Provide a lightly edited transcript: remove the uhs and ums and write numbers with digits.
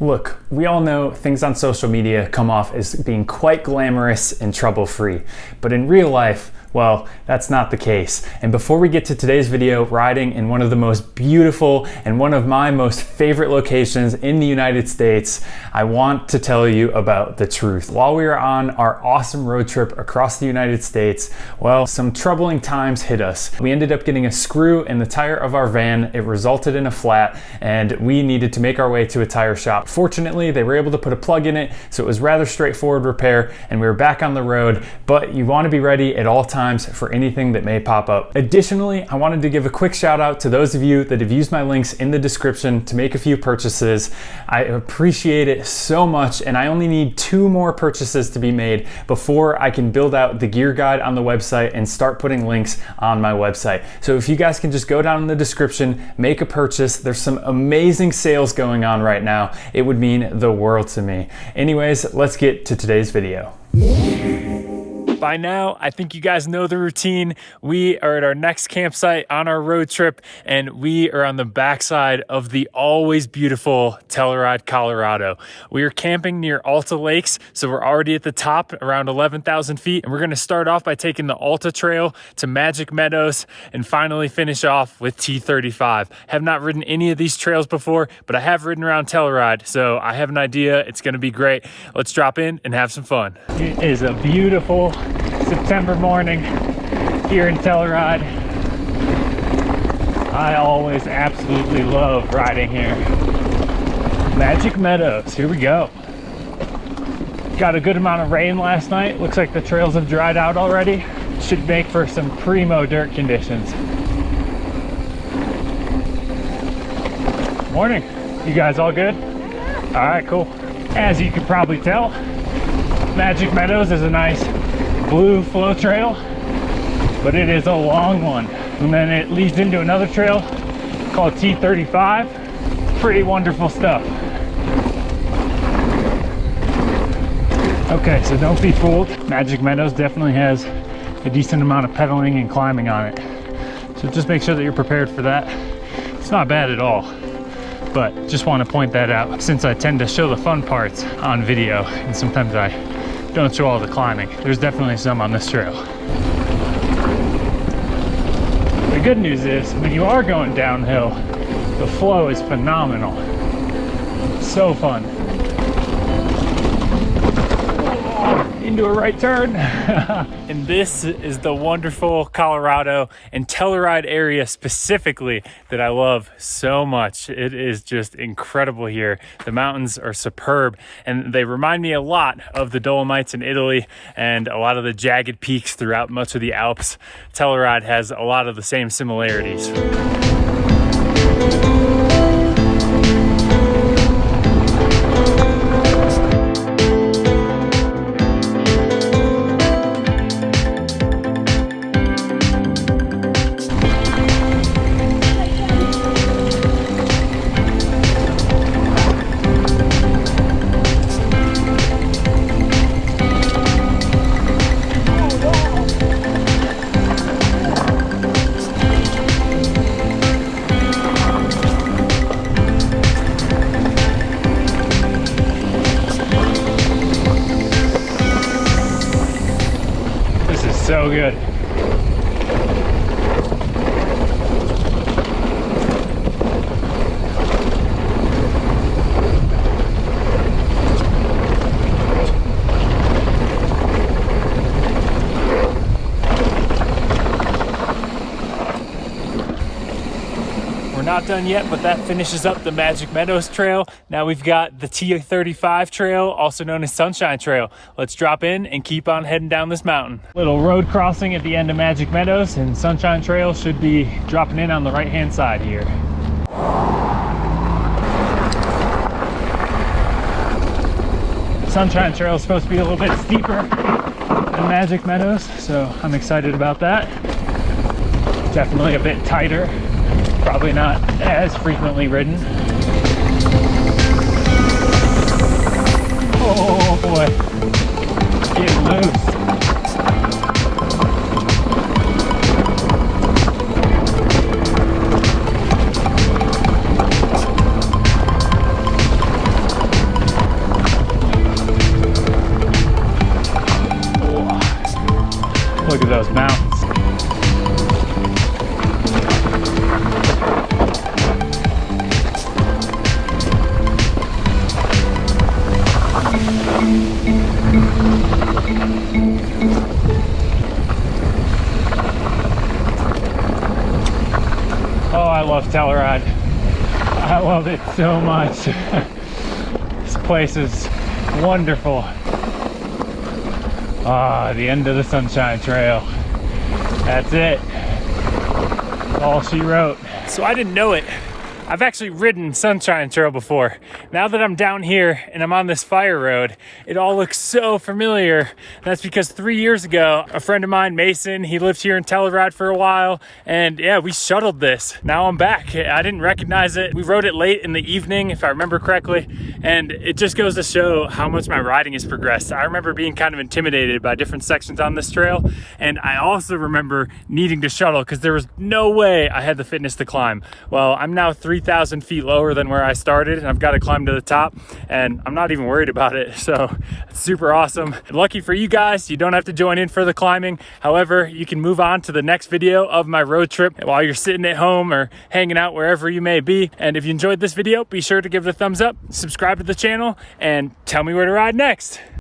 Look, we all know things on social media come off as being quite glamorous and trouble-free, but in real life, well, that's not the case. And before we get to today's video, riding in one of the most beautiful and one of my most favorite locations in the United States, I want to tell you about the truth. While we were on our awesome road trip across the United States, well, some troubling times hit us. We ended up getting a screw in the tire of our van. It resulted in a flat, and we needed to make our way to a tire shop. Fortunately, they were able to put a plug in it, so it was rather straightforward repair, and we were back on the road, but you want to be ready at all times for anything that may pop up. Additionally, I wanted to give a quick shout out to those of you that have used my links in the description to make a few purchases. I appreciate it so much, and I only need 2 more purchases to be made before I can build out the gear guide on the website and start putting links on my website. So if you guys can just go down in the description, make a purchase. There's some amazing sales going on right now. It would mean the world to me. Anyways, let's get to today's video. By now, I think you guys know the routine. We are at our next campsite on our road trip, and we are on the backside of the always beautiful Telluride, Colorado. We are camping near Alta Lakes, so we're already at the top, around 11,000 feet, and we're gonna start off by taking the Alta Trail to Magic Meadows and finally finish off with T35. Have not ridden any of these trails before, but I have ridden around Telluride, so I have an idea. It's gonna be great. Let's drop in and have some fun. It is a beautiful September morning here in Telluride. I always absolutely love riding here. Magic Meadows, here we go. Got a good amount of rain last night. Looks like the trails have dried out already. Should make for some primo dirt conditions. Morning, you guys all good? All right, cool. As you can probably tell, Magic Meadows is a nice blue flow trail, but it is a long one. And then it leads into another trail called T35. Pretty wonderful stuff. Okay, so don't be fooled. Magic Meadows definitely has a decent amount of pedaling and climbing on it. So just make sure that you're prepared for that. It's not bad at all, but just want to point that out since I tend to show the fun parts on video, and sometimes I don't show all the climbing. There's definitely some on this trail. The good news is when you are going downhill, the flow is phenomenal. So fun. Into a right turn. And this is the wonderful Colorado and Telluride area specifically that I love so much. It is just incredible here. The mountains are superb, and they remind me a lot of the Dolomites in Italy and a lot of the jagged peaks throughout much of the Alps. Telluride has a lot of the same similarities. So good. We're not done yet, but that finishes up the Magic Meadows Trail. Now we've got the T35 Trail, also known as Sunshine Trail. Let's drop in and keep on heading down this mountain. Little road crossing at the end of Magic Meadows, and Sunshine Trail should be dropping in on the right-hand side here. Sunshine Trail is supposed to be a little bit steeper than Magic Meadows, so I'm excited about that. Definitely a bit tighter. Probably not as frequently ridden. Oh boy, getting loose. those mountains. Oh, I love Telluride. I love it so much. This place is wonderful. Ah, the end of the Sunshine Trail. That's it. That's all she wrote. So I didn't know it. I've actually ridden Sunshine Trail before. Now that I'm down here and I'm on this fire road, it all looks so familiar. That's because 3 years ago, a friend of mine, Mason, he lived here in Telluride for a while, and yeah, we shuttled this. Now I'm back. I didn't recognize it. We rode it late in the evening, if I remember correctly, and it just goes to show how much my riding has progressed. I remember being kind of intimidated by different sections on this trail, and I also remember needing to shuttle because there was no way I had the fitness to climb. Well, I'm now 3,000 feet lower than where I started, and I've got to climb to the top, and I'm not even worried about it. So it's super awesome. Lucky for you guys, you don't have to join in for the climbing. However, you can move on to the next video of my road trip while you're sitting at home or hanging out wherever you may be. And if you enjoyed this video, be sure to give it a thumbs up, subscribe to the channel, and tell me where to ride next.